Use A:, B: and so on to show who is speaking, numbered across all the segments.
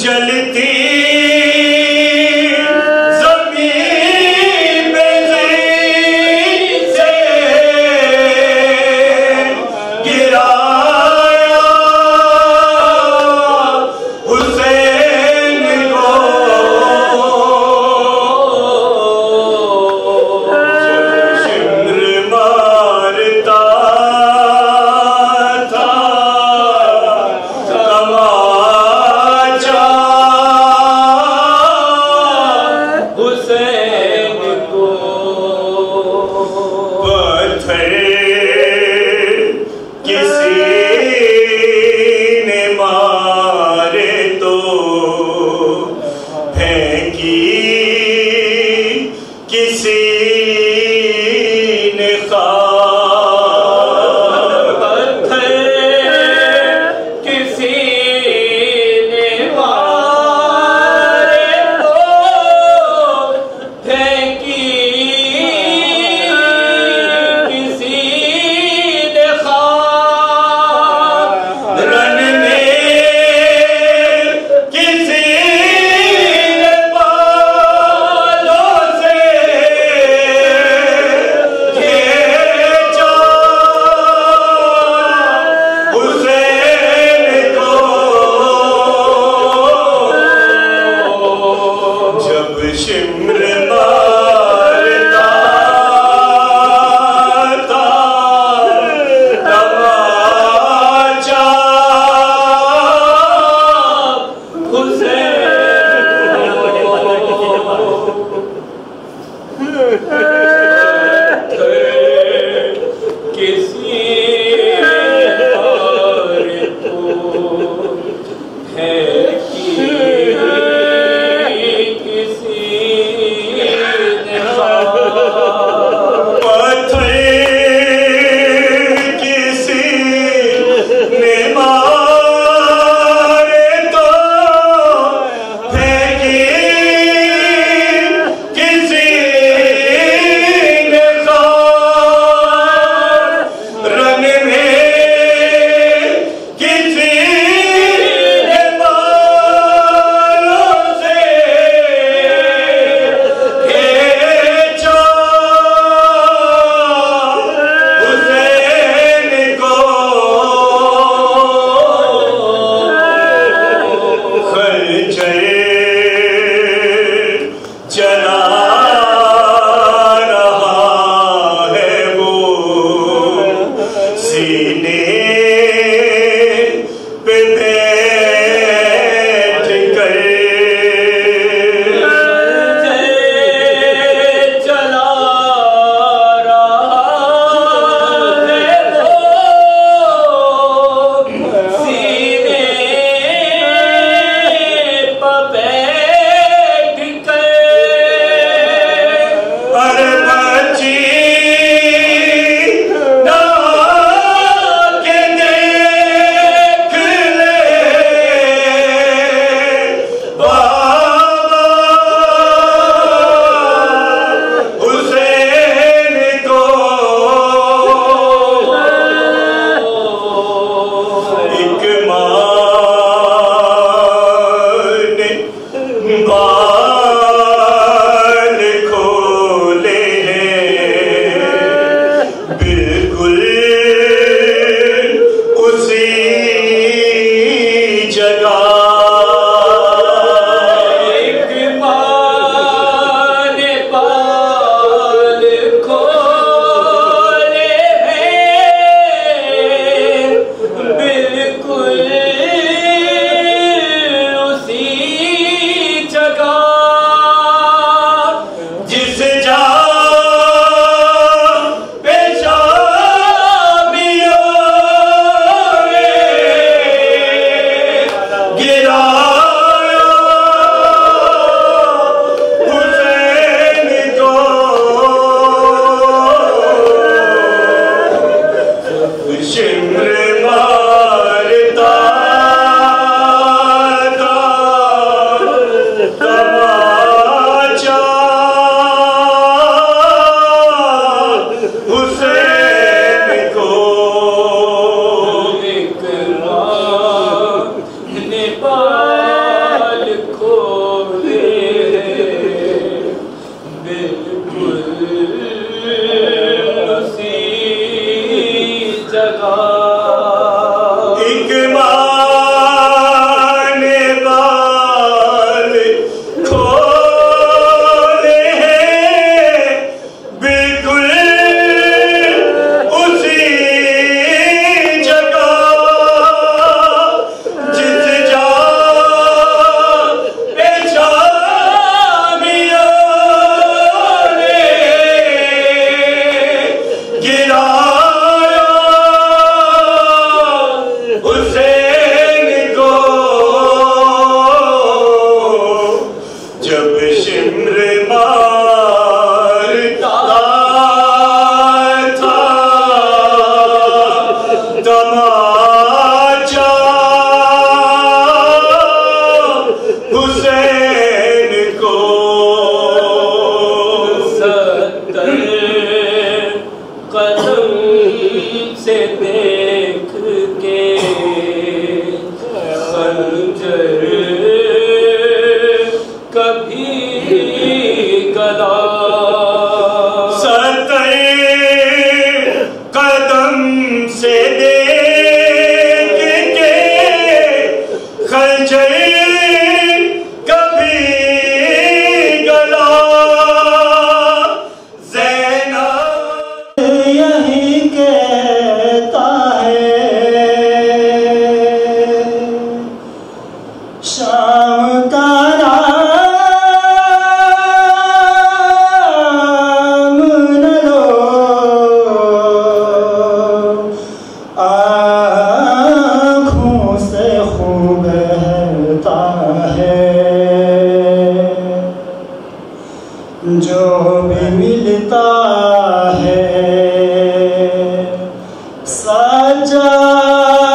A: جل تھی زمین پہ زمین سے گرایا حسین کو شمر مارتا تھا تماچا حسین کو پتھر کسی نے مارے تو پھینکی کسی نے خاک
B: پتھر کسی نے مارے تو پھینکی کسی نے خاک
A: رن میں کسی نے بالوں سے کھینچا حسین کو جب شمر مارتا تھا تماچا
B: کسی مارے تو پھینکی کسی نے خاک
A: پتھر کسی نے مارے تو پھینکی کسی نے خاک رن میں کسی نے بالوں سے کھینچا حسین کو خنجر چلا رہا ہے وہ سینے پہ بیٹھ کر
B: چلا رہا ہے وہ سینے پہ بیٹھ کر
A: ارے بچی نہ کے دیکھ لے بابا حسین کو ایک ماں نے بال کھولے ہیں بالکل اسی جگہ
B: ایک ماں نے بال کھولے ہیں بالکل اسی جگہ
C: جو بھی ملتا ہے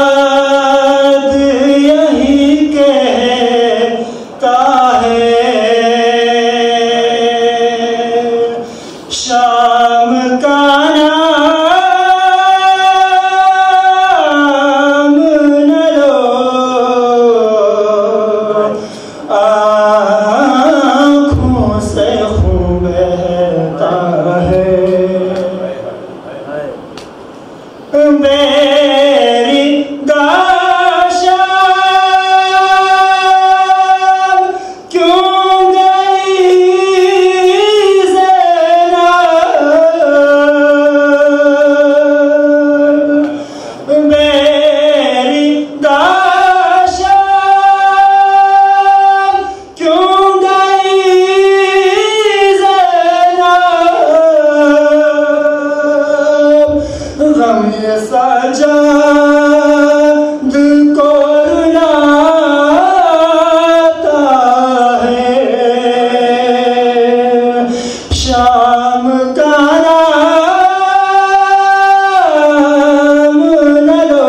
C: سجاد یہی کہتا ہے شام کا نام نہ لو آنکھوں سے خون بہتا ہے میری داشام کیوں گئی زینب میری داشام کیوں گئی زینب غم سجاد کو رلاتا ہے شام کا نام نہ لو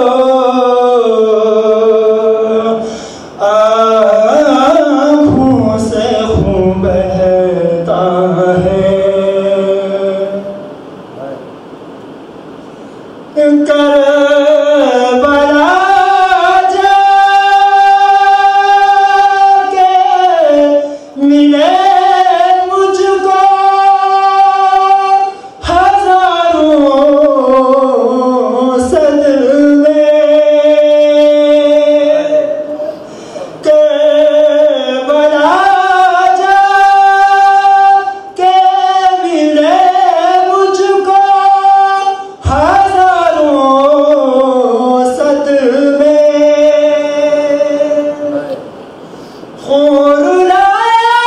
C: آنکھوں سے خون بہتا ہے کربلا جا کے ملے مجھ کو ہزاروں صدمے کربلا جا کے ملے مجھ کو خور لایا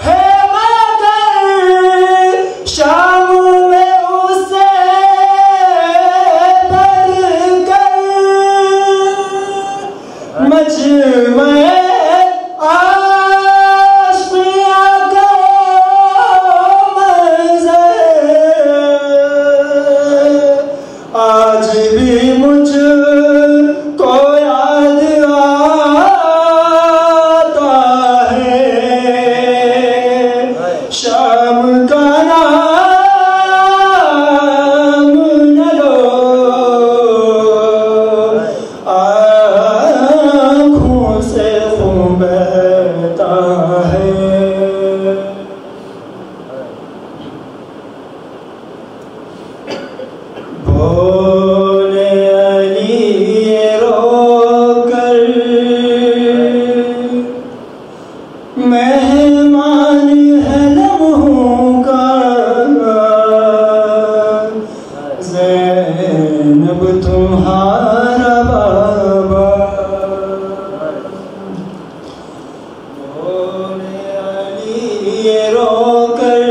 C: ہے مگر شام میں اسے بھر کر مجمع آشیاں کا منظر آج بھی مجھ کو یاد شام کا نام نہ لو آنکھوں سے خون بہتا ہے بولے علی رو کر مہمان ہے لمحوں کا زینب تمہارا بابا بولے علی رو کر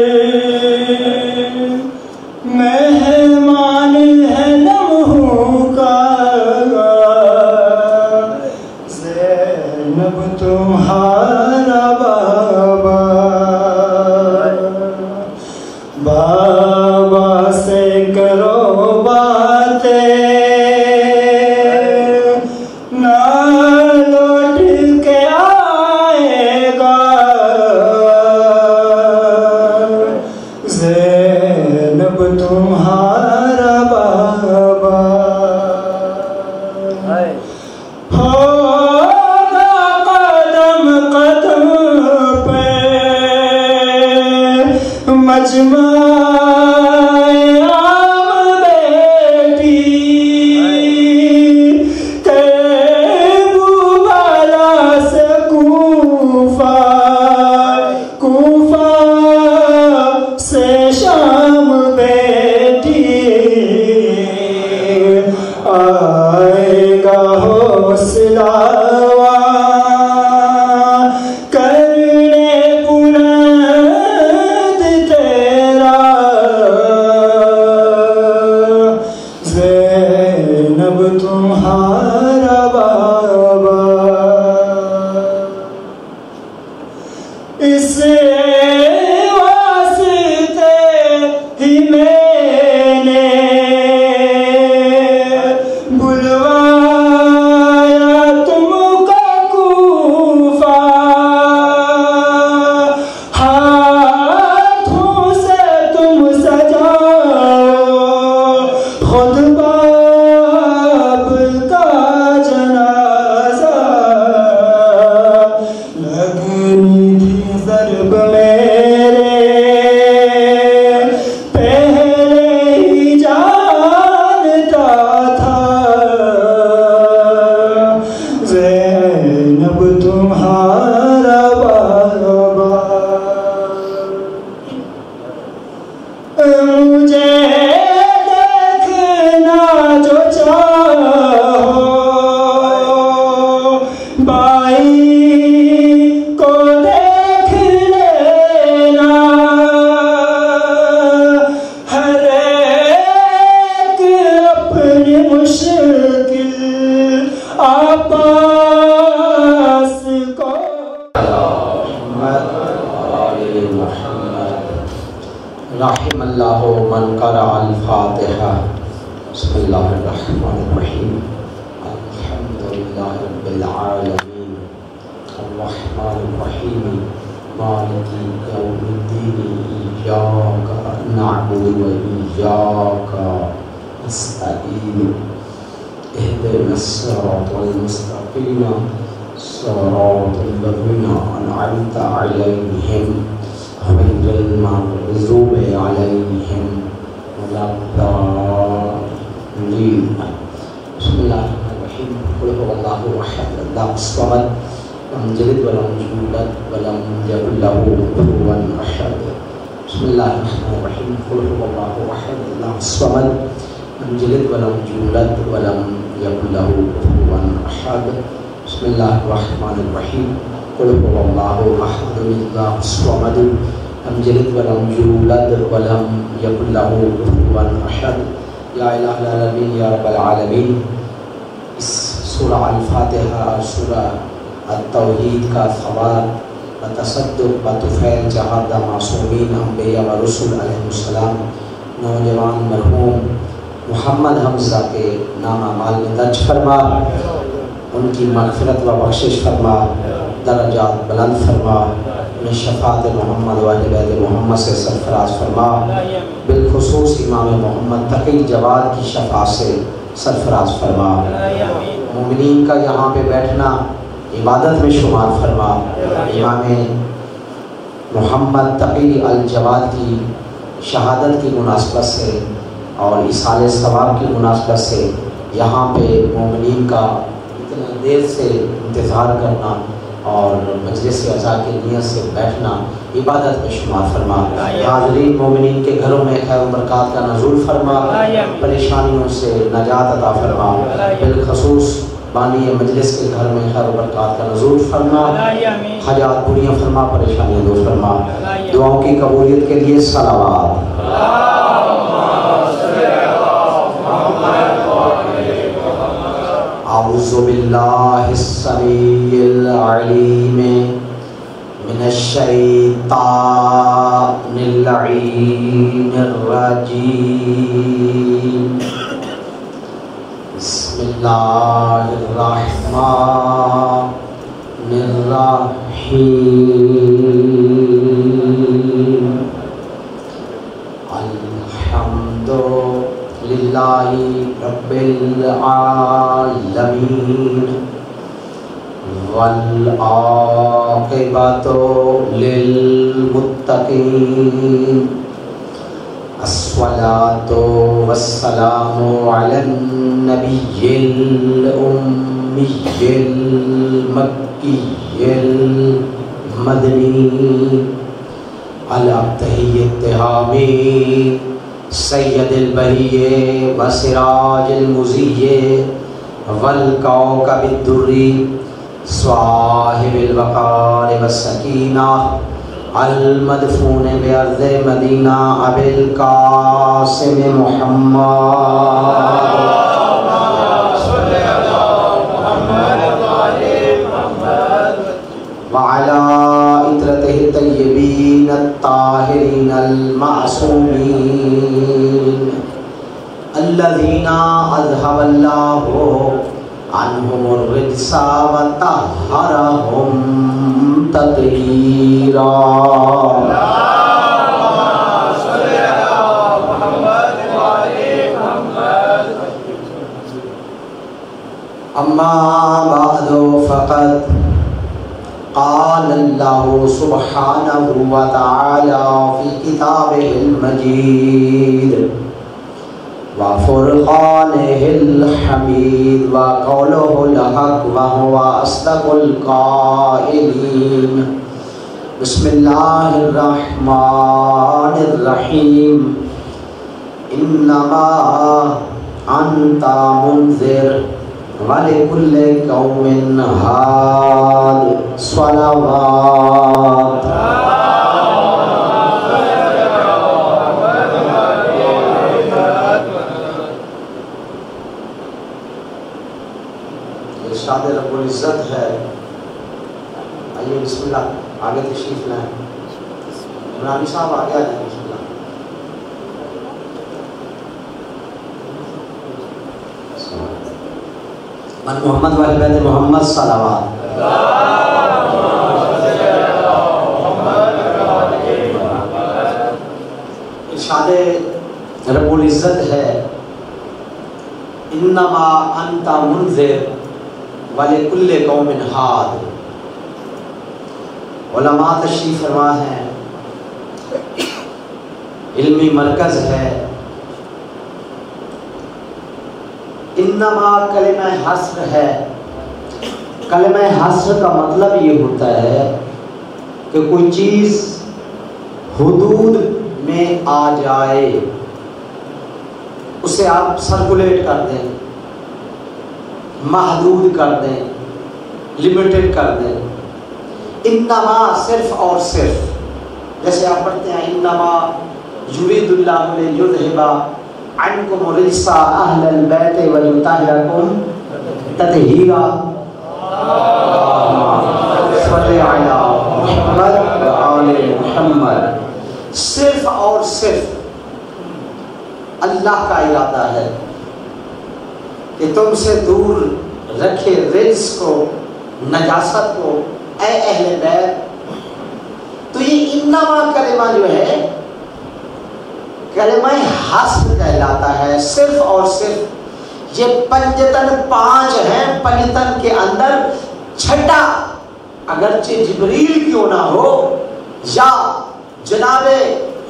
C: مہمان ہے لمحوں کا زینب تمہارا بابا بابا سے کرو باتیں نہ لوٹ کے آئے گا زینب تمہارا بابا ہوگا قدم قدم پہ مجمع عام بیٹی کربلا سے کوفہ کوفہ سے شام بیٹی آئے گا حوصلہ کرنے بلند تیرا تمہارا بابا اسے
D: رحم اللہ من قرأ الفاتحہ. بسم اللہ الرحمن الرحیم. الحمد للہ رب العالمین الرحمن الرحیم مالک یوم الدین ایاک نعبد و ایاک نستعین اهدنا الصراط المستقیم صراط الذین انعمت علیہم غیر المغضوب علیہم ولا الضالین. بسم اللہ الرحمن الرحیم. قل هو اللہ احد اللہ الصمد لم یلد ولم یولد ولم یکن له کفوا احد. بسم اللہ الرحمن الرحیم. قل هو اللہ احد اللہ الصمد لم یلد ولم یولد ولم یکن له کفوا احد. بسم اللہ الرحمن الرحیم. قل هو اللہ احد اللہ الصمد لم یلد ولم یولد ولم یکن له کفوا احد. یا الہ العالمین یا رب العالمین. اس سورہ الفاتحہ اور سورہ التوحید کا ثواب و تصدق و طفیل جہاد معصومین انبیاء و رسول علیہ السلام نوجوان مرحوم محمد حمزہ کے نام اعمال میں درج فرما. ان کی مغفرت و بخشش فرما. درجات بلند فرما. انہیں شفاعت محمد و اہل بیت محمد سے سرفراز فرما. بالخصوص امام محمد تقی جواد کی شفاعت سے سرفراز فرما. مومنین کا یہاں پہ بیٹھنا عبادت میں شمار فرما. امام محمد تقی الجواد کی شہادت کی مناسبت سے اور اصال ثواب کی مناسبت سے یہاں پہ مومنین کا اتنا دیر سے انتظار کرنا اور مجلس عزا کی نیت سے بیٹھنا عبادت میں شمار فرما. حاضرین مومنین کے گھروں میں خیر و برکات کا نزول فرما. پریشانیوں سے نجات عطا فرما. بالخصوص بانی مجلس کے گھر میں خیر و برکات کا نزول فرما. حاجات پوریاں فرما. پریشانیاں دور فرما. دعاؤں کی قبولیت کے لیے صلوات. اعوذ باللہ السمیع العلیم من الشیطان اللعین الرجیم. بسم اللہ الرحمن الرحیم. الحمد للہ رب العالمین والعاقبۃ للمتقین. الصلاۃ والسلام علی النبی الأمی المکی المدنی الابتہی التہامی سید البریہ و سراج المضیہ والکوکب الدری صاحب الوقار والسکینہ المدفون بارض مدینہ ابی القاسم محمد وعلى عطرته الطيبين الطاهرين المعصومين الذين أذهب الله عنهم الرجس وطهرهم تطهيرا. أما بعد فقد قال اللہ سبحانہ وتعالی فی کتابہ المجید وفرقانہ الحمید وقولہ الحق وہو اصدق القائلین. بسم اللہ الرحمن الرحیم. انما انت منذر وَلِكُلِّ قَوْمٍ هَادٍ صَلَوَاتٌ. ارشاد رب العزت ہے. آئیے بسم اللہ آگے تشریف لائیں. عمرانی صاحب آگے آ جائیں. بسم اللہ. من محمد واہل بیت محمد صلوات ارشاد رب العزت ہے انما انت منذر ولکل قوم ہاد. علماء تشریف فرما ہے، علمی مرکز ہے. انما کلمہ حصر ہے. کلمہ حصر کا مطلب یہ ہوتا ہے کہ کوئی چیز حدود میں آ جائے، اسے آپ سرکولیٹ کر دیں، محدود کر دیں، لمیٹڈ کر دیں. انما صرف اور صرف، جیسے آپ پڑھتے ہیں انما یرید اللہ لیذھب عنکم الرجس اہل البیت ویطہرکم تطہیرا. صلی علی محمد وآل محمد. صرف اور صرف اللہ کا ارادہ ہے کہ تم سے دور رکھے رجس کو، نجاست کو، اے اہل بیت. تو یہ انما کلمہ جو ہے کلمہ حصر کہلاتا ہے. صرف اور صرف یہ پنجتن 5 ہیں، پنجتن کے اندر چھٹا اگرچہ جبریل کیوں نہ ہو یا جناب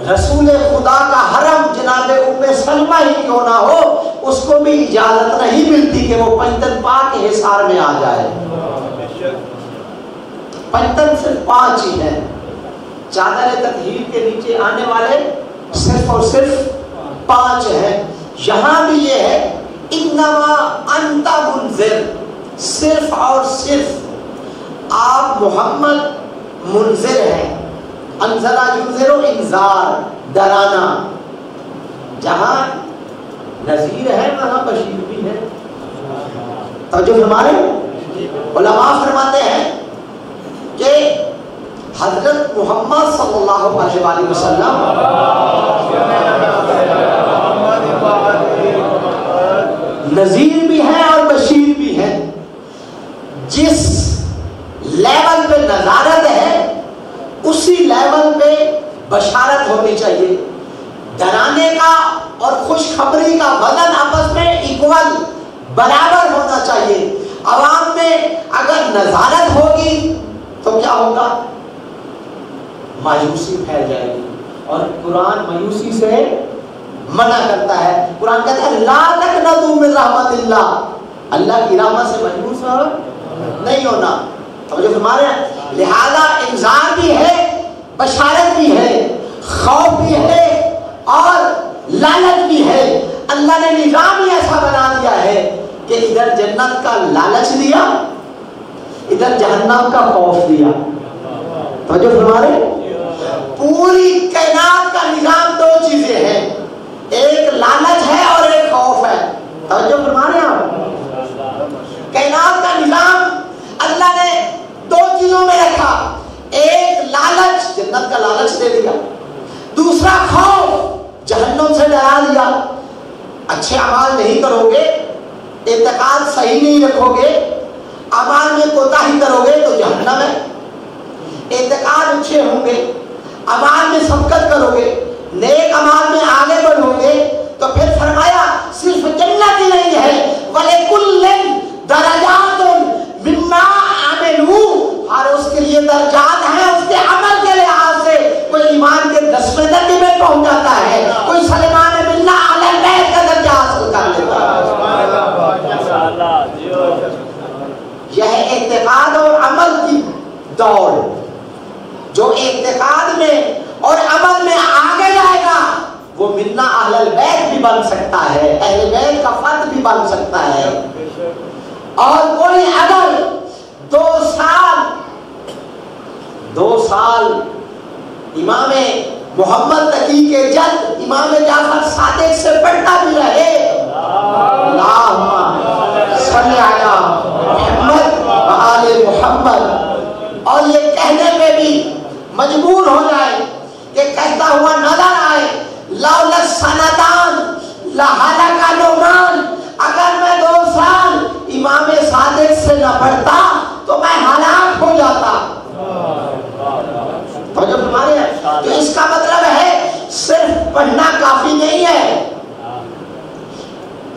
D: رسول خدا کا حرم جناب ام سلمہ ہی کیوں نہ ہو، اس کو بھی اجازت نہیں ملتی کہ وہ پنجتن پاک کے حصار میں آ جائے. پنجتن صرف 5 ہی ہیں. چادر تطہیر کے نیچے آنے والے صرف اور صرف 5 ہیں. یہاں بھی یہ ہے انما انت منذر، صرف اور صرف آپ محمد منذر ہیں. انذرا ینذر انذار، ڈرانا. جہاں نذیر ہے وہاں بشیر بھی ہے. توجہ ہمارے علماء فرماتے ہیں کہ حضرت محمد صلی اللہ علیہ وآلہ وسلم نذیر بھی ہیں اور بشیر بھی ہیں. جس لیول پہ نظارت ہے اسی لیول پہ بشارت ہونی چاہیے. ڈرانے کا اور خوشخبری کا وزن آپس میں ایکول، برابر ہونا چاہیے. عوام میں اگر نظارت ہوگی تو کیا ہوگا؟ مایوسی پھیل جائے گی. اور قرآن مایوسی سے منع کرتا ہے. قرآن کہتا ہے لا تقنطوا من رحمت اللہ، اللہ کی رحمت سے مایوس نہیں ہونا. جو ہمارے لہذا انذار بھی ہے، بشارت بھی ہے، خوف بھی ہے اور لالچ بھی ہے. اللہ نے نظام ہی ایسا بنا دیا ہے کہ ادھر جنت کا لالچ دیا، ادھر جہنم کا خوف دیا. توجہ فرمارے پوری کائنات کا نظام 2 چیزیں ہیں، ایک لالچ ہے اور ایک خوف ہے. توجہ فرمارے آپ کائنات کا نظام اللہ نے 2 چیزوں میں رکھا. ایک لالچ، جنت کا لالچ دے دیا. دوسرا خوف، جہنم سے ڈرا دیا. اچھے اعمال نہیں کرو گے، اعتقاد صحیح نہیں رکھو گے، اعمال میں کوتاہی کرو گے تو جہنم ہے. اعتقاد اچھے ہوں گے، اعمال میں سبقت کرو گے، نیک اعمال میں آگے بڑھو گے تو پھر فرمایا صرف جنت ہی نہیں ہے وَلِكُلٍّ دَرَجَاتٌ مِّمَّا عَمِلُوا، ہر اس کے لیے درجات ہیں اس کے عمل کے لحاظ سے. کوئی ایمان کے 10ویں درجے میں پہنچ جاتا ہے، کوئی سلیمان بن اہل البیت کا درجہ حاصل کر لیتا ہے. یہ ہے اعتقاد اور عمل کی دوڑ. جو اعتقاد میں اور عمل میں آگے جائے گا وہ منا اہل البیت بھی بن سکتا ہے، اہل بیت کا فرد بھی بن سکتا ہے. اور کوئی اگر 2 سال امام محمد تقی کے جد امام جعفر صادق سے پڑھتا بھی رہے اللہم صلی علی محمد وآل محمد، اور یہ کہنے پہ بھی مجبور ہو جائے کہ کہتا ہوا نظر آئے لولا سنتان لہلک نعمان، اگر میں 2 سال امام نہ پڑھتا تو میں ہلاک ہو جاتا. تو جو ہمارے تو اس کا مطلب ہے صرف پڑھنا کافی نہیں ہے,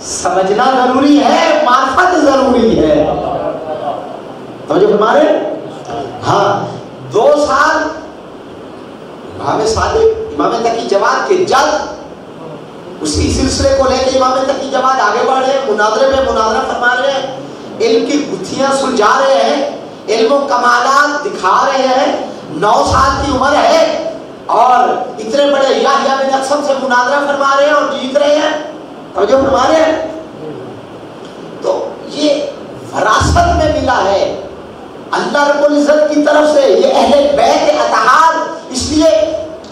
D: سمجھنا ضروری ہے, معرفت ضروری ہے. تو جو ہمارے ہاں 2 سال امام صادق امام تقی جواد کے جد اسی سلسلے کو لے کے امام تقی جواد آگے بڑھ رہے ہیں, مناظرے میں مناظرہ فرما رہے ہیں, علم کی گتھیاں سلجھا رہے ہیں, علم و کمالات دکھا رہے ہیں. 9 سال کی عمر ہے اور اتنے بڑے یحییٰ بن اقسم سے مناظرہ فرما رہے ہیں اور جیت رہے ہیں. اور جو فرما رہے ہیں تو یہ وراثت میں ملا ہے اللہ رب العزت کی طرف سے, یہ اہل بیت اطہار. اس لیے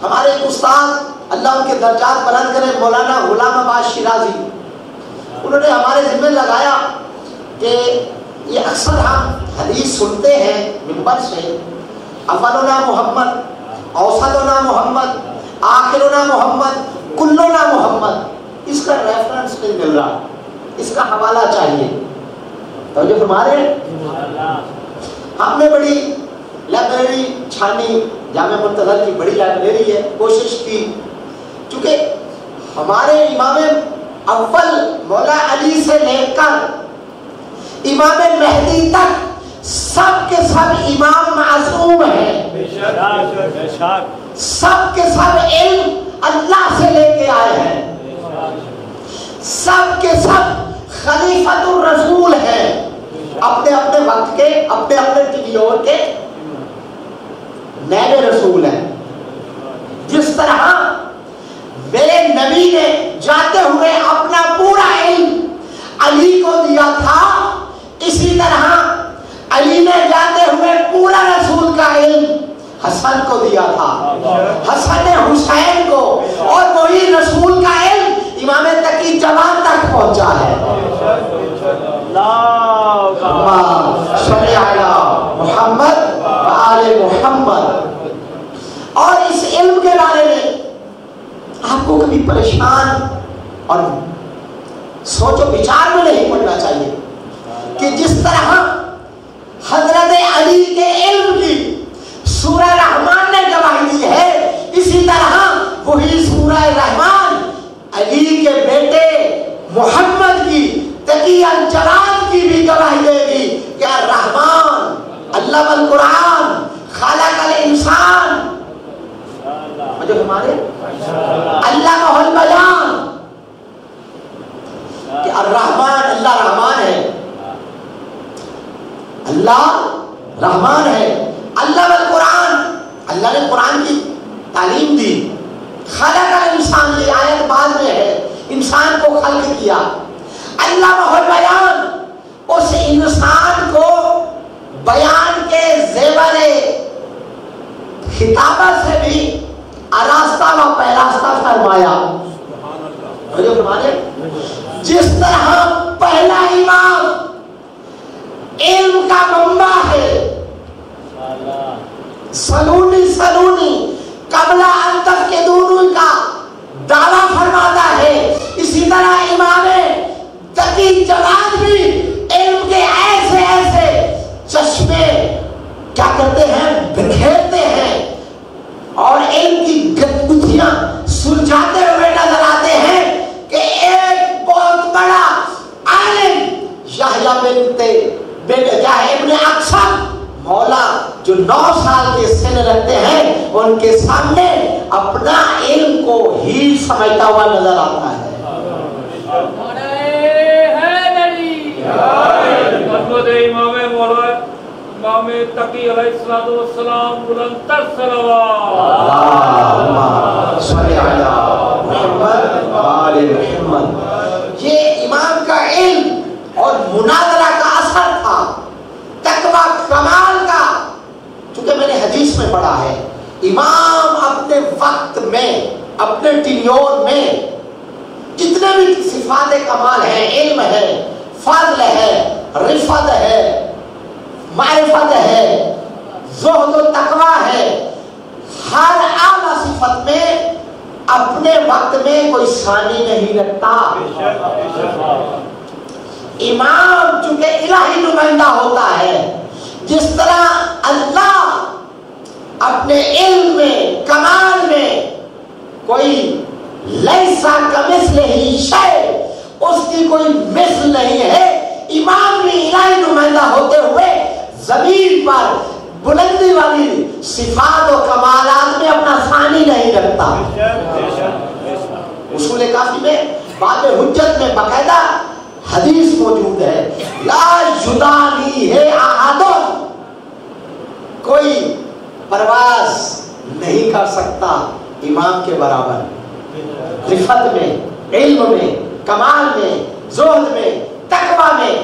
D: ہمارے استاد اللہ ان کے درجات بلند کرے مولانا غلام عباس شیرازی, انہوں نے ہمارے ذمہ لگایا کہ یہ اکثر ہم حدیث سنتے ہیں منبر سے, اولنا محمد, اوسطنا محمد, آخرنا محمد, کلنا محمد. اس کا ریفرنس نہیں مل رہا, اس کا حوالہ چاہیے. تو جو ہمارے ہم نے بڑی لائبریری چھانی, جامع منتظر کی بڑی لائبریری ہے, کوشش کی, چونکہ ہمارے امام اول مولا علی سے لے کر امام مہدی تک سب کے سب امام معصوم ہیں, سب کے سب علم اللہ سے لے کے آئے ہیں, سب کے سب خلیفۃ الرسول ہیں, اپنے اپنے وقت کے اپنے اپنے ٹیلیور کے نائب رسول ہیں. جس طرح میرے نبی نے جاتے ہوئے اپنا پورا علم علی کو دیا تھا, اسی طرح علی نے جاتے ہوئے پورا رسول کا علم حسن کو دیا تھا, حسن نے حسین کو, اور وہی رسول کا علم امام تقی جواد تک پہنچا ہے. صلی علی محمد و آل محمد. اور اس علم کے بارے میں آپ کو کبھی پریشان اور سوچ و بچار میں نہیں پڑنا چاہیے کہ جس طرح حضرت علی کے علم کی سورہ رحمان نے گواہی دی ہے, اسی طرح وہی سورہ رحمان علی کے بیٹے محمد کی تقی الجواد کی بھی گواہی دے گی کہ الرحمن علم القرآن خلق الانسان, جو ہمارے علمہ البیان, کہ الرحمن اللہ رحمان ہے, اللہ رحمان ہے. علم القرآن اللہ نے قرآن کی تعلیم دی. خلق الانسان یہ آیت بعد میں ہے, انسان کو خلق کیا. علمہ البیان اس انسان کو بیان کے زیور خطابت سے بھی آراستہ و پیراستہ فرمایا. جس طرح پہلا امام علم کا منبع ہے, سلونی قبل ان تفقدونی کا دعویٰ فرماتا ہے, اسی طرح امام تقی جواد بھی علم کے ایسے ایسے چشمے کیا کرتے ہیں, بکھیرتے ہیں اور علم کی گتھیاں سلجھاتے ہوئے نظر آتے ہیں کہ ایک بہت بڑا عالم یحییٰ ابن اقسم مولا جو 9 سال کے سن رکھتے ہیں, ان کے سامنے اپنا علم کو ہی سمجھتا ہوا نظر آتا ہے.
B: امام تقی علیہ السلام بلندتر صلوات.
D: اللہم صلی علی محمد و آل محمد. یہ امام کا علم اور مناظرہ کا اثر تھا, تقویٰ کمال کا. چونکہ میں نے حدیث میں پڑھا ہے امام اپنے وقت میں اپنے ٹینیور میں جتنے بھی صفات کمال ہیں, علم ہے, فضل ہے, رفت ہے, معرفت ہے, زہد و تقویٰ ہے, ہر اعلیٰ صفت میں اپنے وقت میں کوئی ثانی نہیں رکھتا. امام چونکہ الہی نمائندہ ہوتا ہے، جس طرح اللہ اپنے علم میں، کمال میں کوئی لیسا کمثلہ شیء، اس کی کوئی مثل نہیں ہے، امام بھی الہی نمائندہ ہوتے ہوئے زمین پر بلندی والی صفات و کمالات میں اپنا ثانی نہیں رکھتا۔ اصول کافی میں باب حجت میں باقاعدہ حدیث موجود ہے، لا یدانی ہے احد، کوئی پرواز نہیں کر سکتا امام کے برابر، رفت میں، علم میں، کمال میں، زہد میں، تقوی میں،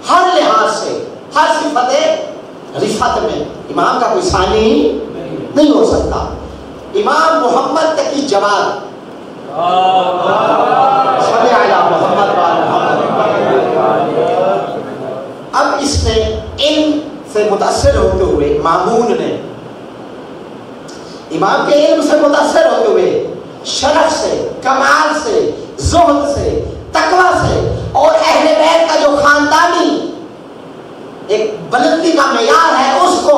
D: ہر لحاظ سے، ہر صفت رفت میں امام کا کوئی ثانی نہیں ہو سکتا۔ امام محمد تقی جواد صلی اللہ محمد اب اس نے علم سے متاثر ہوتے ہوئے مامون نے امام کے علم سے متاثر ہوتے ہوئے شرف سے، کمال سے، زہد سے، تقوی سے اور اہل بیت کا جو خاندانی ایک بلندی کا معیار ہے اس کو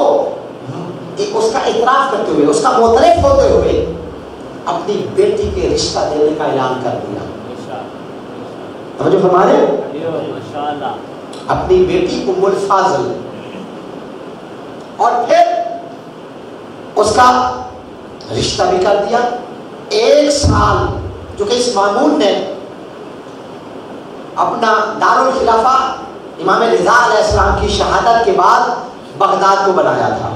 D: اس کا اعتراف کرتے ہوئے، اس کا معترف ہوتے ہوئے اپنی بیٹی کے رشتہ دینے کا اعلان کر دیا۔ توجہ فرما رہے ہیں؟ اپنی بیٹی ام الفاضل، اور پھر اس کا رشتہ بھی کر دیا۔ 1 سال جو کہ اس مامون نے اپنا دارالخلافہ امام رضا علیہ السلام کی شہادت کے بعد بغداد کو بنایا تھا،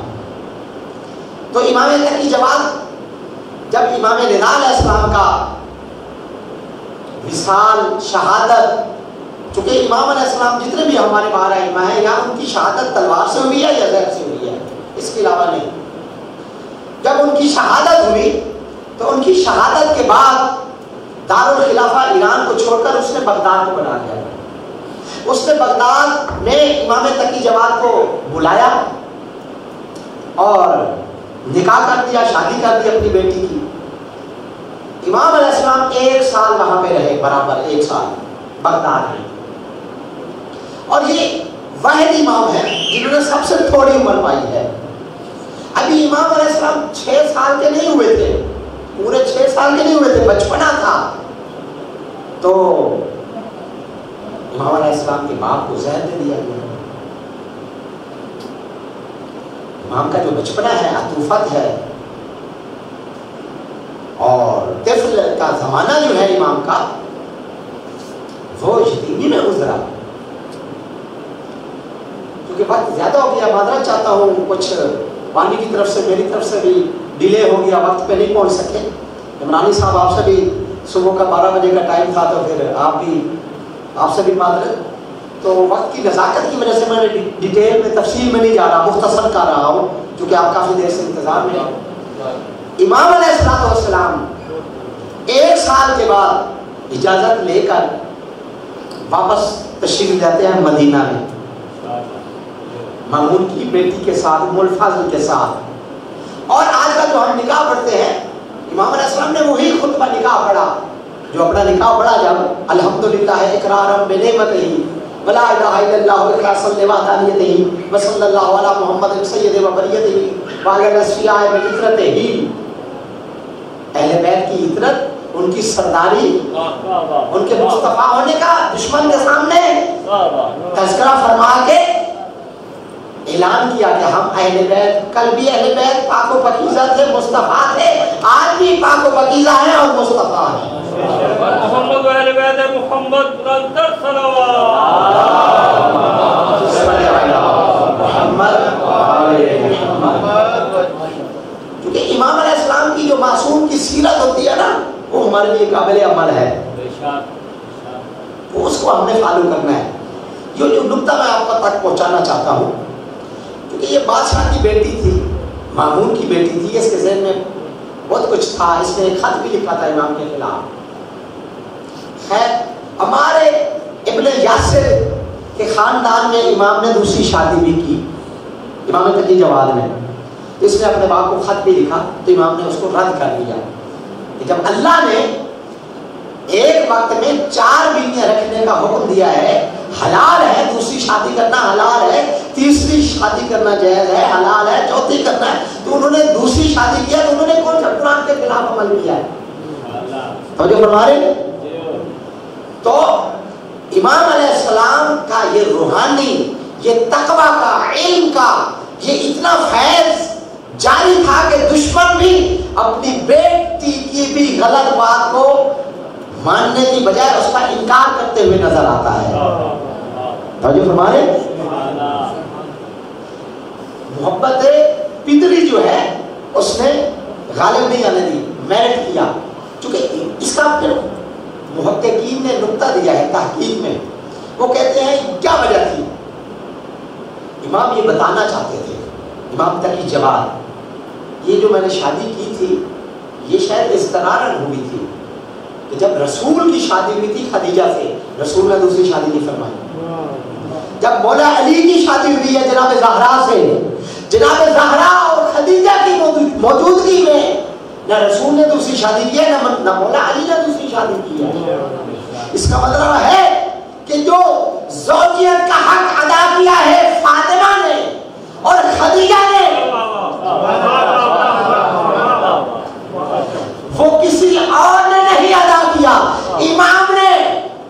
D: تو امام تقی جواد جب امام رضا علیہ السلام کا وصال، شہادت، چونکہ امام علیہ السلام جتنے بھی ہمارے باہر ائمہ ہیں یا ان کی شہادت تلوار سے ہوئی ہے یا زہر سے ہوئی ہے، اس کے علاوہ نہیں، جب ان کی شہادت ہوئی تو ان کی شہادت کے بعد دارالخلافہ ایران کو چھوڑ کر اس نے بغداد کو بنا دیا۔ اس نے بغداد میں امام تقی جواد کو بلایا اور نکاح کر دیا، شادی کر دی اپنی بیٹی کی۔ امام علیہ السلام 1 سال وہاں پہ رہے، برابر 1 سال بغداد میں، اور یہ واحد امام ہے جنہوں نے سب سے تھوڑی عمر پائی ہے۔ ابھی امام علیہ السلام 6 سال کے نہیں ہوئے تھے، پورے 6 سال کے نہیں ہوئے تھے، بچپنا تھا، تو امام علیہ السلام کے باپ کو زہر دے دیا گیا۔ امام کا جو بچپنا ہے، عطوفت ہے اور طفل کا زمانہ جو ہے امام کا، وہ یتیمی میں گزرا۔ کیونکہ وقت زیادہ ہو گیا، معذرت چاہتا ہوں، کچھ پانی کی طرف سے، میری طرف سے بھی ڈیلے ہو گیا، وقت پہ نہیں پہنچ سکے۔ عمرانی صاحب آپ سے بھی صبح کا 12 بجے کا ٹائم تھا، تو پھر آپ سے بھی معذرت، تو وقت کی نزاکت کی وجہ سے میں نے ڈیٹیل میں، تفصیل میں نہیں جا رہا، مختصر کر رہا ہوں کیونکہ آپ کافی دیر سے انتظار میں ہیں۔ امام علیہ السلام 1 سال کے بعد اجازت لے کر واپس تشریف لاتے ہیں مدینہ میں، مامون کی بیٹی کے ساتھ، ام الفاضل کے ساتھ۔ اور آج کا جو ہم نکاح پڑھتے ہیں، امام علیہ السلام نے وہی خطبہ نکاح پڑھا جو اپنا نکاح پڑھا جب الحمدللہ اقرارا بنعمتہ ولا الہ الا اللہ اخلاصا لوحدانیتہ وصلی اللہ علی محمد سید و بریتہ وعلی الاشیاء بفطرتہ۔ اہل بیت کی عطرت، ان کی سرداری، ان کے مصطفیٰ ہونے کا دشمن کے سامنے تذکرہ فرما کے اعلان کیا کہ ہم اہل بیت، کل بھی اہل بیت پاک و پاکیزہ تھے، مصطفیٰ تھے، آج بھی پاک و پاکیزہ ہیں اور مصطفیٰ ہیں۔
B: محمد و اہل بیت محمد بلندر صلوات۔ کیونکہ امام علیہ السلام کی جو معصوم کی سیرت ہوتی ہے نا، وہ ہمارے لیے قابل عمل ہے، وہ اس کو ہم نے فالو کرنا ہے۔ یہ جو نکتہ میں آپ تک پہنچانا چاہتا ہوں، کیونکہ یہ بادشاہ کی بیٹی تھی، مامون کی بیٹی تھی، اس کے ذہن میں بہت کچھ تھا، اس نے ایک خط بھی لکھا تھا امام کے خلاف۔ خیر، ہمارے ابن یاسر کے خاندان میں امام نے دوسری شادی بھی کی، امام تقی جواد نے، اس نے اپنے باپ کو خط بھی لکھا، تو امام نے اس کو رد کر دیا کہ جب اللہ نے 1 ایک وقت میں 4 بیویاں رکھنے کا حکم دیا ہے، حلال ہے، دوسری شادی کرنا حلال ہے، تیسری شادی کرنا جائز ہے، حلال ہے، چوتھی کرنا ہے، تو انہوں نے دوسری شادی کیا، تو انہوں نے کون سا قرآن کے خلاف عمل کیا ہے؟ توجہ فرما رہے ہیں؟ تو امام علیہ السلام کا یہ روحانی، یہ تقوی کا، علم کا یہ اتنا فیض جاری تھا کہ دشمن بھی اپنی بیٹی کی بھی غلط بات کو ماننے کی بجائے اس کا انکار کرتے ہوئے نظر آتا ہے۔ توجہ فرما رہے ہیں؟ محبت پتری جو ہے اس نے غالب نہیں آنے دی، میرٹ کیا، چونکہ اس کا پھر محققین نے نقطہ دیا ہے تحقیق میں، وہ کہتے ہیں کیا وجہ تھی؟ امام یہ بتانا چاہتے تھے، امام تقی جواد، یہ جو میں نے شادی کی تھی یہ شاید اضطرارن ہوئی تھی کہ جب رسول کی شادی ہوئی تھی خدیجہ سے، رسول نے دوسری شادی نہیں فرمائی۔ جب مولا علی کی شادی ہوئی ہے جناب زہرا سے، جناب زہرا اور خدیجہ کی موجودگی میں نہ رسول نے دوسری شادی کی ہے، نہ مولا علی نے دوسری شادی کی ہے۔ اس کا مطلب ہے کہ جو زوجیت کا حق ادا کیا ہے فاطمہ نے اور خدیجہ نے، وہ کسی اور نے نہیں ادا کیا، امام نے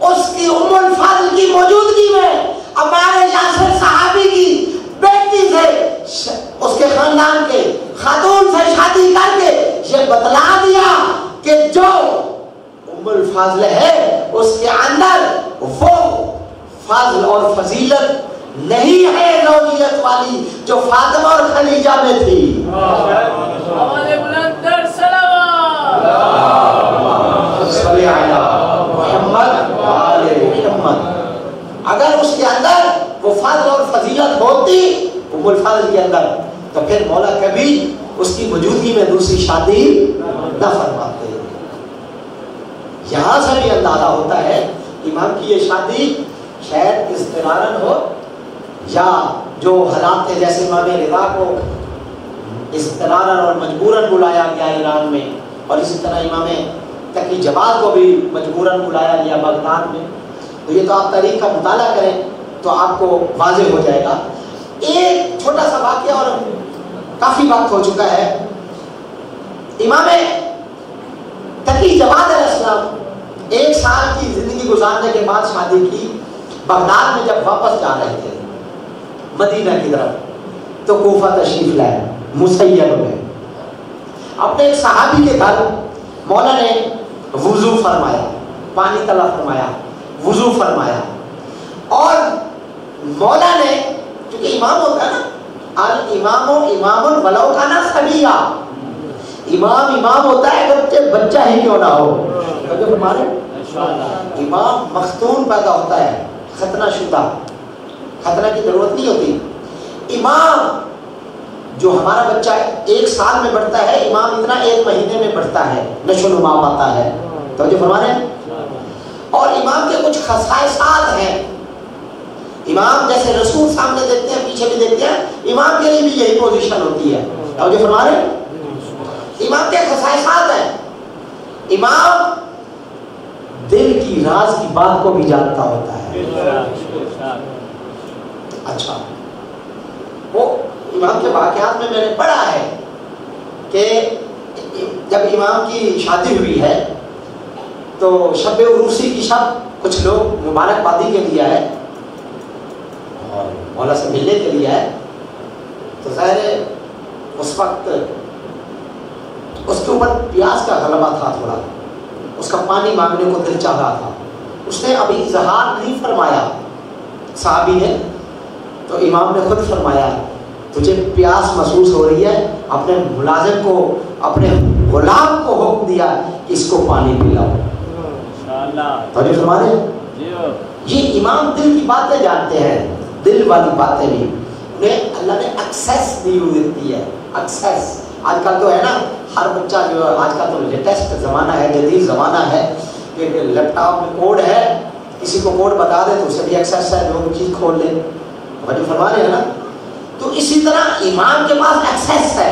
B: اس کی ام الفضل کی موجودگی میں ہمارے یاسر صحابی کی بیٹی سے، اس کے خاندان کے خاتون سے شادی کر کے یہ بتلا دیا کہ جو ام الفضل ہے اس کے اندر وہ فضل اور فضیلت نہیں ہے زوجیت والی جو فاطمہ اور خدیجہ میں تھی۔ اگر اس کے اندر وہ فضل اور فضیلت ہوتی ام الفضل کے اندر تو پھر مولا کبھی اس کی موجودگی میں دوسری شادی نہ فرماتے۔ یہاں سے بھی اندازہ ہوتا ہے امام کی یہ شادی شاید اضطرارن ہو یا جو حالات تھے، جیسے امام رضا کو اضطرارن اور مجبوراً بلایا گیا ایران میں، اور اسی طرح امام تقی جواد کو بھی مجبوراً بلایا گیا بغداد میں۔ تو یہ تو آپ تاریخ کا مطالعہ کریں تو آپ کو واضح ہو جائے گا۔ ایک چھوٹا سا واقعہ اور کافی وقت ہو چکا ہے، امام تقی جواد علیہ السلام 1 سال کی زندگی گزارنے کے بعد شادی کی، بغداد میں جب واپس جا رہے تھے مدینہ کی طرف تو کوفہ تشریف لائے، مسیب میں اپنے ایک صحابی کے گھر مولا نے وضو فرمایا، پانی طلب فرمایا، وضو فرمایا، اور مولا نے، کیونکہ امام ہوتا ہے نا، الامام امام ولو کان صبیا، امام ہوتا ہے اگر بچہ ہی کیوں نہ ہو۔ ہمارے امام مختون پیدا ہوتا ہے، ختنہ شدہ، ختنہ کی ضرورت نہیں ہوتی۔ امام جو ہمارا بچہ 1 سال میں بڑھتا ہے، امام اتنا 1 مہینے میں بڑھتا ہے، نشو و نما پاتا ہے۔ توجہ فرما رہے ہیں؟ اور امام کے کچھ خصائصات ہیں، امام جیسے رسول سامنے دیکھتے ہیں پیچھے بھی دیکھتے ہیں، امام کے لیے بھی یہی پوزیشن ہوتی ہے۔ توجہ فرما رہے ہیں؟ امام کے خصائصات ہیں، امام دل کی راز کی بات کو بھی جانتا ہوتا ہے۔ اچھا، وہ امام کے واقعات میں نے پڑھا ہے کہ جب امام کی شادی ہوئی ہے تو شب عروسی کی شب کچھ لوگ مبارکبادی کے لیے آئے اور مولا سے ملنے کے لیے آئے، تو ظاہر اس وقت اس کے اوپر پیاس کا غلبہ تھا، تھوڑا اس کا پانی مانگنے کو دل چاہ رہا تھا، اس نے ابھی اظہار نہیں فرمایا صحابی نے، تو امام نے خود فرمایا تجھے پیاس محسوس ہو رہی ہے، اپنے ملازم کو، اپنے غلام کو حکم دیا کہ اس کو پانی پلاؤ۔ توجہ فرما رہے ہیں؟ یہ امام دل کی باتیں جانتے ہیں، دل والی باتیں بھی انہیں اللہ نے ایکسیس دی ہوئی ہے۔ ایکسیس آج کل تو ہے نا، ہر بچہ جو آج کل تو لیٹسٹ زمانہ ہے، جدید زمانہ ہے کہ لیپ ٹاپ میں کوڈ ہے، کسی کو کوڈ بتا دے تو اسے بھی ایکسیس ہے، جو چیز کھول لے۔ توجہ فرما رہے ہیں نا؟ تو اسی طرح امام کے پاس ایکسیس ہے،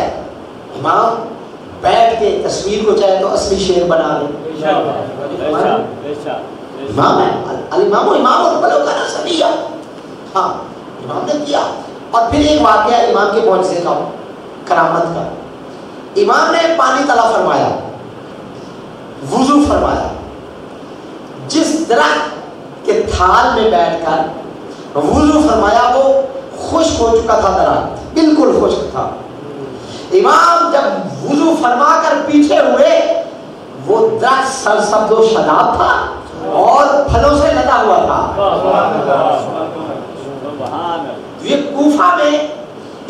B: امام بیٹھ کے تصویر کو چاہے تو اصلی شعر بنا لے. امام ہے الامام امام اور بلو کا نصبیہ. ہاں امام نے کیا. اور پھر ایک واقعہ امام کے معجزے کا کرامت کا. امام نے پانی تلا فرمایا, وضو فرمایا, جس درخت کے تھال میں بیٹھ کر وضو فرمایا وہ خشک ہو چکا تھا, درخت بالکل خشک تھا. امام جب وضو فرما کر پیچھے ہوئے وہ درخت سرسبز و شاداب تھا اور پھلوں سے لدا ہوا تھا. یہ کوفہ میں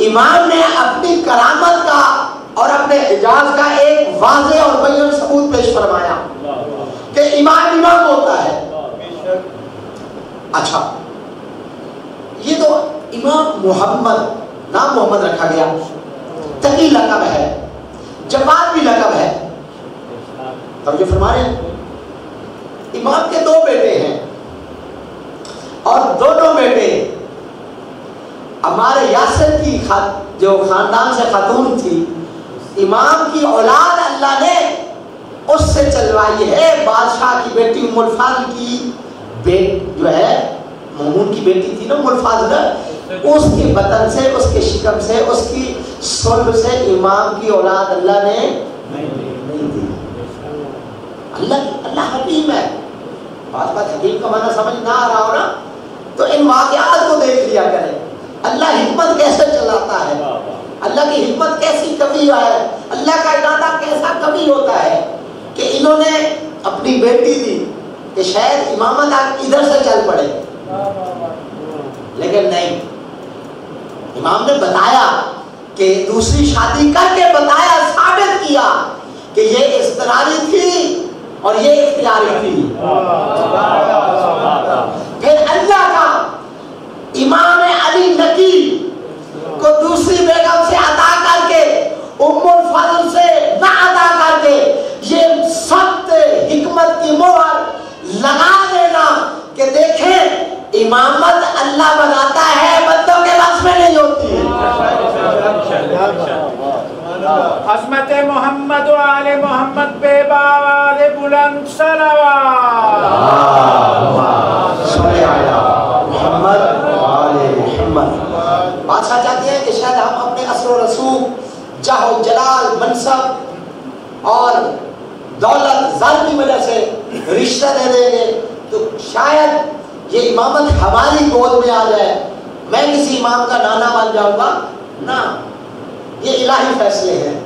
B: امام نے اپنی کرامت کا اور اپنے اعجاز کا ایک واضح اور بیان ثبوت پیش فرمایا کہ امام امام ہوتا ہے. اچھا, یہ تو امام محمد, نام محمد رکھا گیا, تقی لقب ہے, جواد بھی لقب ہے. توجہ فرما رہے ہیں. امام کے 2 بیٹے ہیں اور دونوں بیٹے ہمارے یاسر کی جو خاندان سے خاتون تھی, امام کی اولاد اللہ نے اس سے چلوائی ہے. بادشاہ کی بیٹی ام الفضل کی جو ہے مامون کی بیٹی تھی نا ام الفضل, اس کے بطن سے, اس کے شکم سے, اس کی صلب سے امام کی اولاد اللہ نے نہیں دی. اللہ حکیم ہے. بات حکیم کا معنی سمجھ نہ آ رہا ہو نا تو ان واقعات کو دیکھ لیا کریں. اللہ حکمت کیسے چلاتا ہے, اللہ کی حکمت کیسی کبھی ہے, اللہ کا ارادہ کیسا کبھی ہوتا ہے کہ انہوں نے اپنی بیٹی دی کہ شاید امامت ادھر سے چل پڑے, لیکن نہیں. امام نے بتایا کہ دوسری شادی کر کے بتایا, ثابت کیا کہ یہ اضطراری تھی اور یہ اختیاری تھی. پھر اللہ کا امام علی نقی کو دوسری بیگم سے عطا کر کے, ام الفضل سے نہ عطا کر کے, یہ سخت حکمت کی مہر لگا دینا کہ دیکھیں امامت اللہ بناتا ہے, بندوں کے بس میں نہیں ہوتی ہے.
E: عظمت محمد و آل محمد بے باوال بلند صلوات.
B: محمد آل محمد. بادشاہ چاہتے ہیں کہ شاید ہم اپنے اثر و رسوخ, جاہ و جلال, منصب اور دولت, زر کی وجہ سے رشتہ دے دیں گے تو شاید یہ امامت ہماری گود میں آ جائے, میں کسی امام کا نانا بن جاؤں گا. نہ, یہ الہی فیصلے ہیں,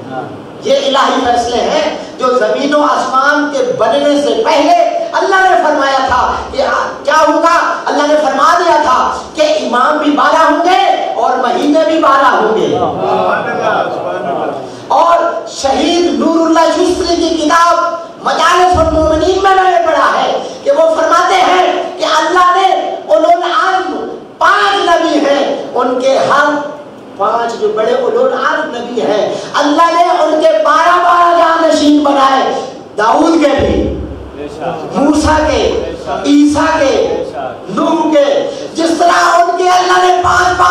B: یہ الہی فیصلے ہیں جو زمین و آسمان کے بننے سے پہلے اللہ نے فرمایا تھا کہ کیا ہوگا. اللہ نے فرما دیا تھا کہ امام بھی 12 ہوں گے اور مہینے بھی 12 ہوں گے. اور شہید نور اللہ شستری کی کتاب مجالس المومنین میں نے پڑھا ہے کہ وہ فرماتے ہیں کہ اللہ نے اولو العزم 5 نبی ہیں, ان کے ہر 5 جو بڑے اولو العزم نبی ہیں اللہ نے ان کے 12 جانشین بنائے. داؤد کے بھی, موسیٰ کے, عیسیٰ کے, نوح کے, جس طرح ان کے اللہ نے 5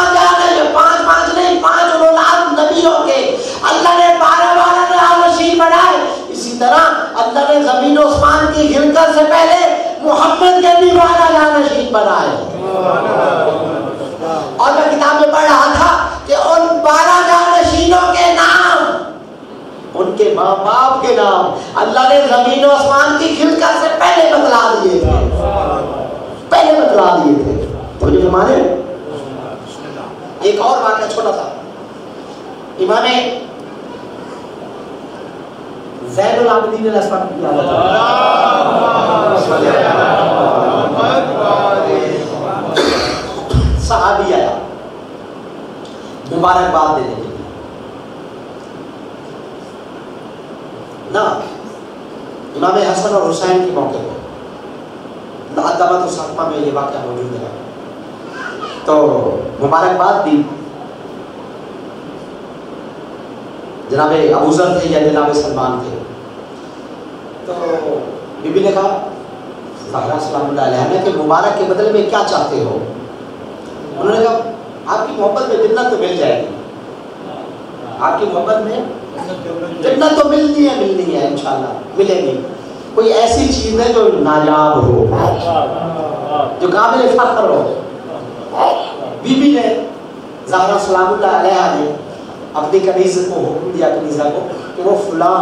B: نہیں 5 اولو العزم نبیوں کے اللہ نے 12 جانشین بنائے. اسی طرح اللہ نے زمین و آسمان کی خلقت سے پہلے محمد کے بھی 12 جانشین بنائے. اور میں کتاب میں پڑھ رہا تھا کہ ان 12 جانشینوں کے نام, ان کے ماں باپ کے نام اللہ نے زمین و آسمان کی خلقت سے پہلے بتلا دیے تھے, پہلے بتلا دیے تھے. تو جو ہمارے ایک اور واقعہ چھوٹا تھا, امام زین العابدین الاسفر کی حالت صحابی آیا مبارکباد دینے کے لیے نا, امام حسن اور حسین کے موقع پہ دعوت الصحابہ میں یہ واقعہ موجود ہے. تو مبارکباد دی جناب ابو ذر تھے یا جناب سلمان تھے. تو بی بی نے کہا زہرا سلام اللہ علیہ نے کہ مبارک کے بدلے میں کیا چاہتے ہو. انہوں نے کہا آپ کی محبت میں جنت تو مل جائے گی, آپ کی محبت میں جنت تو ملنی ہے انشاءاللہ ملے گی. کوئی ایسی چیز ہے جو نایاب ہو, جو قابل فخر ہو. بی بی نے زہرا سلام اللہ علیہا نے اپنی کنیز کو حکم دیا, کنیزہ کو, کہ وہ فلاں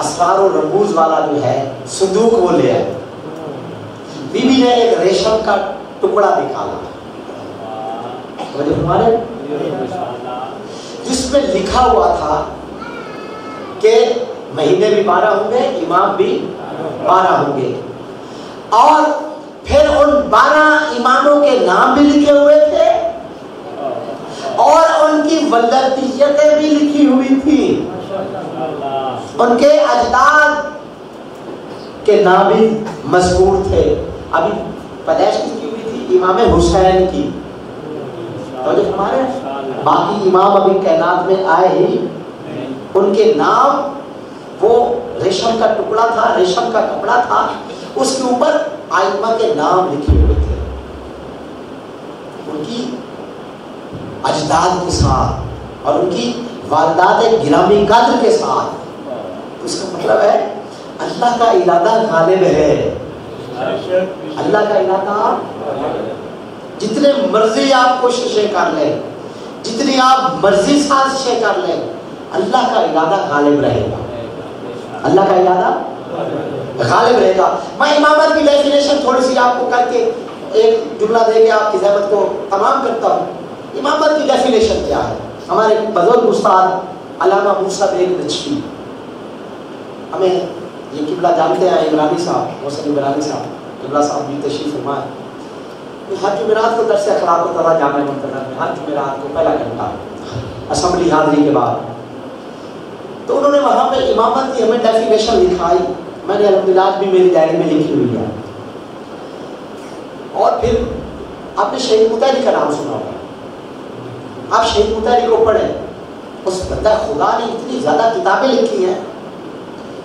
B: اسرار و رموز والا جو ہے صندوق وہ لے آئے. بی بی نے ایک ریشم کا ٹکڑا نکالا ہمارے, جس میں لکھا ہوا تھا کہ مہینے بھی 12 ہوں گے, امام بھی 12 ہوں گے, اور پھر ان 12 اماموں کے نام بھی لکھے ہوئے تھے اور ان کی ولادتیں بھی لکھی ہوئی تھی, ان کے اجداد کے نام بھی مذکور تھے. ابھی پیدائش کی ہوئی تھی امام حسین کی, تو ہمارے باقی امام ابھی کائنات میں آئے ہی, ان کے نام وہ ریشم کا ٹکڑا تھا, ریشم کا کپڑا تھا, اس کے اوپر آئمہ کے نام لکھے ہوئے تھے ان کی اجداد کے ساتھ اور ان کی والدات گرامی قدر کے ساتھ. اس کا مطلب ہے اللہ کا ارادہ غالب ہے, اللہ کا ارادہ. جتنے مرضی آپ کوششیں کر لیں, جتنی آپ مرضی سازشیں کر لیں, اللہ کا ارادہ غالب رہے گا, اللہ کا ارادہ غالب رہے گا. میں امامت کی ڈیفینیشن تھوڑی سی آپ کو کر کے ایک جملہ دے کے آپ کی زحمت کو تمام کرتا ہوں. امامت کی ڈیفینیشن کیا ہے؟ ہمارے بزرگ استاد علامہ موسیٰ بیگ نجفی, ہمیں یہ قبلہ جانتے ہیں, عمرانی صاحب, محسن عمرانی صاحب, قبلہ صاحب بھی تشریف فرما ہے. ہر جمعرات کو درس اخلاق و تعالیٰ جامع منتظر میں ہر جمعرات کو پہلا گھنٹہ اسمبلی حاضری کے بعد, تو انہوں نے وہاں پہ امامت کی ہمیں ڈیفینیشن لکھائی. میں نے الحمدللہ آج بھی میری ڈائری میں لکھی ہوئی ہے. اور پھر آپ نے شہید مطہری کا نام سنا ہوگا, آپ شہید مطہری کو پڑھیں, اس بندہ خدا نے اتنی زیادہ کتابیں لکھی ہیں,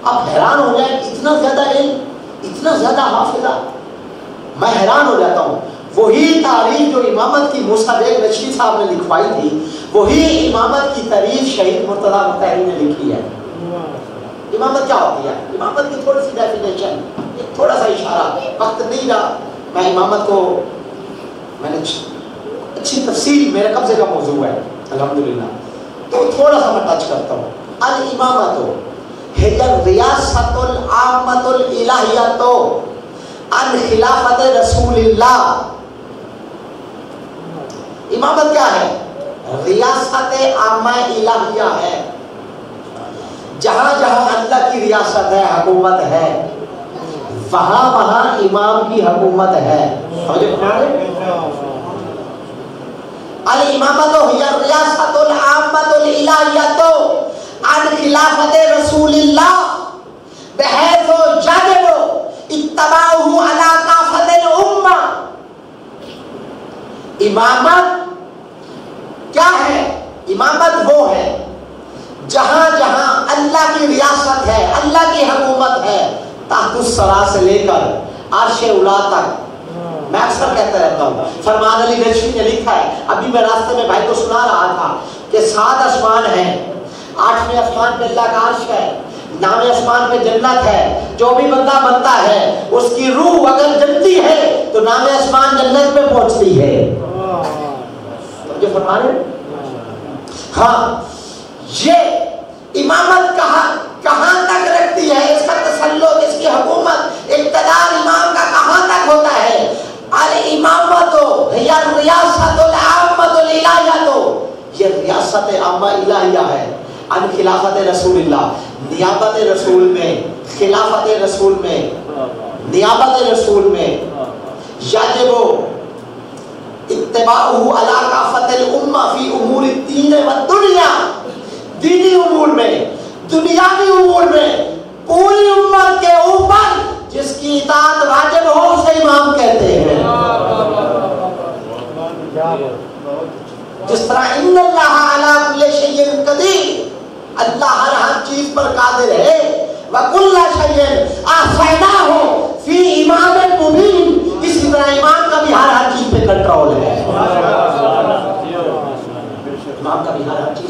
B: آپ حیران ہو جائیں, اتنا زیادہ علم, اتنا زیادہ حافظہ, میں حیران ہو جاتا ہوں. وہی تعریف جو امامت کی موسیٰ بیگ نجفی صاحب نے لکھوائی تھی, وہی امامت کی تعریف شہید مرتضیٰ مطہری نے لکھی ہے. امامت کیا ہوتی ہے؟ امامت کی تھوڑی سی ڈیفینیشن, ایک تھوڑا سا اشارہ, وقت نہیں رہا, میں امامت کو میں نے اچھی تفصیل, میرے قبضے کا موضوع ہے الحمدللہ, تو تھوڑا سا میں ٹچ کرتا ہوں. الامامت ہے ریاست العامۃ الالہیۃ عن خلافت رسول اللہ. امامت کیا ہے؟ ریاست عامہ الہیہ ہے. جہاں جہاں اللہ کی ریاست ہے, حکومت ہے, وہاں وہاں امام کی حکومت ہے. الامامۃ ہی الریاست العامۃ الالہیۃ عن خلافت رسول اللہ بحیث یجب اتباعہ علی کافۃ الامہ. امامت کیا ہے؟ امامت وہ ہے جہاں جہاں اللہ کی ریاست ہے, اللہ کی حکومت ہے, تحت الثری سے لے کر عرش اولی تک. میں اکثر کہتا رہتا ہوں, فرمان علی نجفی نے لکھا ہے, ابھی میں راستے میں بھائی کو سنا رہا تھا کہ 7 آسمان ہیں, 8ویں آسمان پہ اللہ کا عرش ہے, 9ویں آسمان پہ جنت ہے. جو بھی بندہ بنتا ہے اس کی روح اگر جلتی ہے تو 9ویں آسمان جنت پہ پہنچتی ہے. جو فرما رہے, ہاں, یہ امامت کہاں تک رکھتی ہے, اس کا تسلط, اس کی حکومت, اقتدار امام کا کہاں تک ہوتا ہے. الامامت ہی الریاست العامۃ الالہیۃ, یہ ریاست عامہ الہیہ ہے. عن خلافت رسول اللہ, نیابت رسول میں, خلافت رسول میں, نیابت رسول میں. یجب اتباعہ علی کافۃ الامہ فی امور الدین والدنیا, دینی امور میں, دنیاوی امور میں, پوری امت کے اوپر جس کی اطاعت واجب ہو اسے امام کہتے ہیں. جس طرح ان اللہ علی کل شیء قدیر, اللہ ہر چیز پر قادر ہے. وَكُلَّ شَيْءٍ أَحْصَيْنَاهُ فِي إِمَامٍ مُبِينٍ, اسی طرح امام کا بھی ہر چیز پہ کنٹرول ہے. امام کا بھی ہر چیز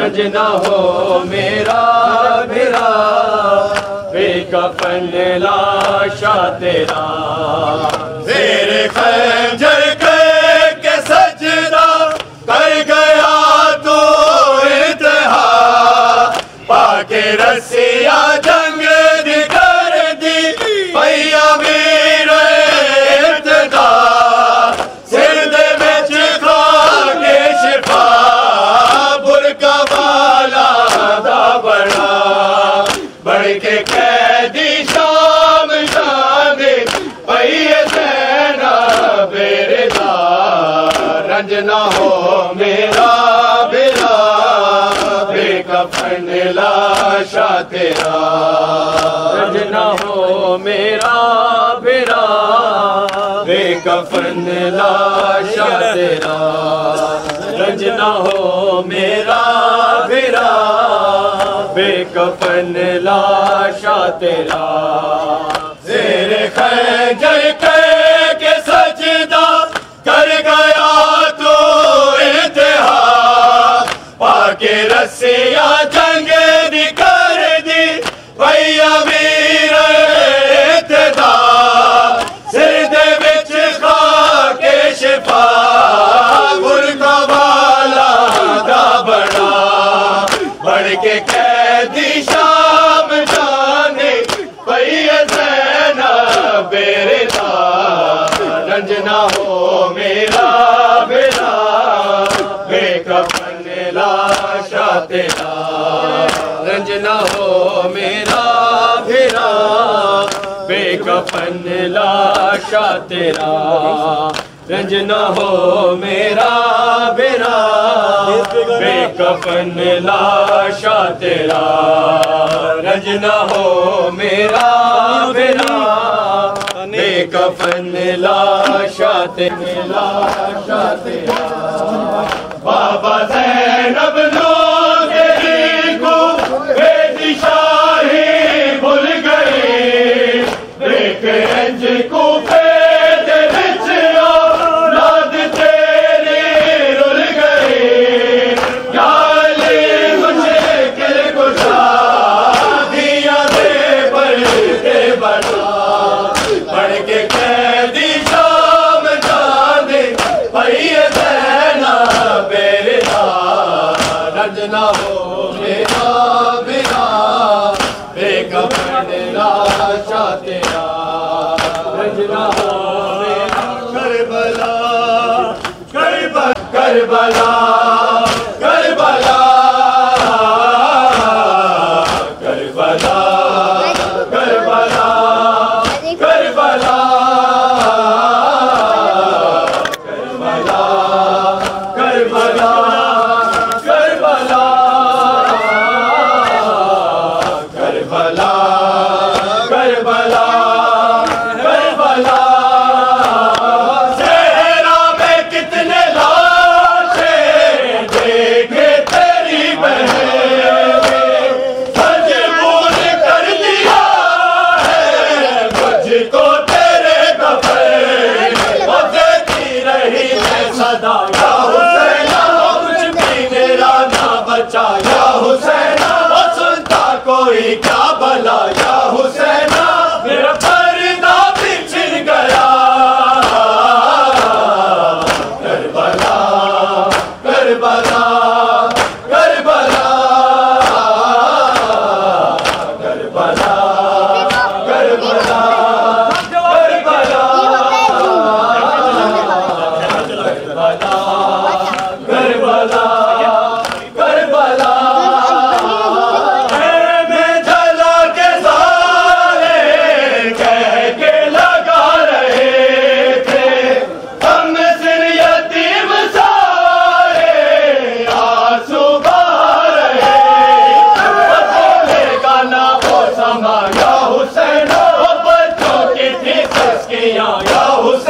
A: رنج نہ ہو میرا بھرا بے کفن لاشا تیرا زیر خنجر کر کے سجدہ کر گیا تو انتہا پاک رسیا جنگ دی کر دی پیا ویر ابتدا سر دے وچ کھا کے شفا برکا والا دا بڑا بڑھ کے قیدی شام شام پئیے سینا میرے دا رنج نہ ہو میرا بھرا بے کفن لاشا تیرا رنج نہ ہو میرا بھرا بے کفن لاشا تیرا رنج نہ ہو میرا بھرا بے کفن لاشا تیرا زیر خنجر کر کے سجدہ کر گیا تو انتہا پاک رسیا جنگ دی کر دی پیا ویر ابتدا سر دے وچ کھا کے شفا برکا والا دا بڑا بڑھ کے قیدی شام جانے پئیے سینا میرے دا رنج نہ ہو میرا بھرا بے کفن لاشا تیرا رنج نہ ہو میرا بھرا بے کفن لاشا تیرا رنج نہ ہو میرا بھرا بے کفن لاشا تیرا رنج نہ ہو میرا بھرا بے کفن لاشا تیرا بابا زینب لوگ کو بیٹی شاہی بھول گئی ایک انج کو پیدے بچ اولاد تیری رل گئی یا علی مجھے کل کشا دیا دے بڑھتے بڑا بڑھ کے قیدی شام جانے پئیے سینا میرے دا رنج نہ ہو میرا بھرا بے کفن لاشا تیرا رنج نہ ہو میرا کربلا کربلا کربلا کربلا کربلا کربلا کربلا کربلا کربلا کربلا کربلا کربلا صحرا میں کتنے لاشیں دیکھے تیری بہن مجبور کر دیا ہے مجھ کو تیرے کفن وہ دیتی رہی میں صدا یا حسینہ مجھ بھی میرا نہ بچا یا حسینہ وہ سنتا کوئی کیا بلا یا حسینہ میرا پردہ بچھڑ گیا کربلا کربلا کربلا کربلا کربلا کربلا کربلا میں جلا کے سارے کہہ کے لگا رہے تھے ہم سر یتیم سارے آنسو بہا رہے بولے گا نہ وہ سما یا حسین وہ بچوں کی تھی سسکیاں یا حسین